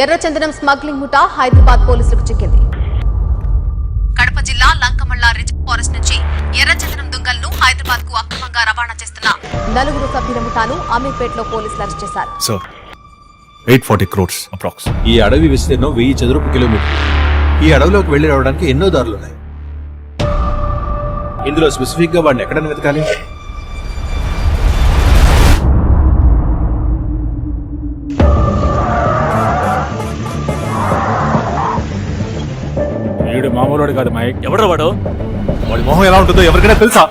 ఎర్రచందనం స్మగ్లింగ్ ముఠా హైదరాబాద్ పోలీసులకు చిక్కింది. కడప జిల్లా లంకమల్ల రిజర్వ్ ఫారెస్ట్ నుంచి ఎర్రచందనం దుంగలను హైదరాబాద్ కు అక్రమంగా రవాణా చేస్తున్న 4 సభ్యుల ముఠాను అమీర్పేటలో పోలీసులు అరెస్ట్ చేశారు. Sir 840 crores approx. ఈ అడవి విస్తీర్ణం 1000 చదరపు కిలోమీటర్లు. ఈ అడవిలోకి వెళ్లి రావడానికి ఎన్నో దారులున్నాయి. ఇందులో స్పెసిఫిక్ గా వాడిని ఎక్కడైనా వెతకాలి. వీడు మామూలు కాదు మైక్. ఎవడ్రా వాడు? వాడి మొహం ఎలా ఉంటుందో ఎవరికైనా తెలుసా?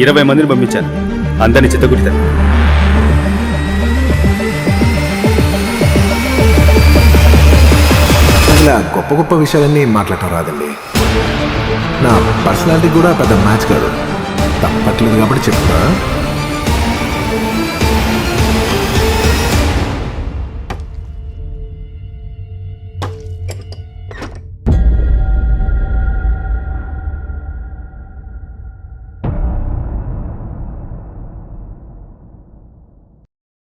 ఇరవై మందిని పంపించాను, అందరినీ చిత్తగుట్టాను. ఇలా గొప్ప గొప్ప విషయాలన్నీ మాట్లాడటం రాదండి. నా పర్సనాలిటీ కూడా పెద్ద మ్యాచ్ కాదు, తప్పట్లేదు కాబట్టి చెప్తా.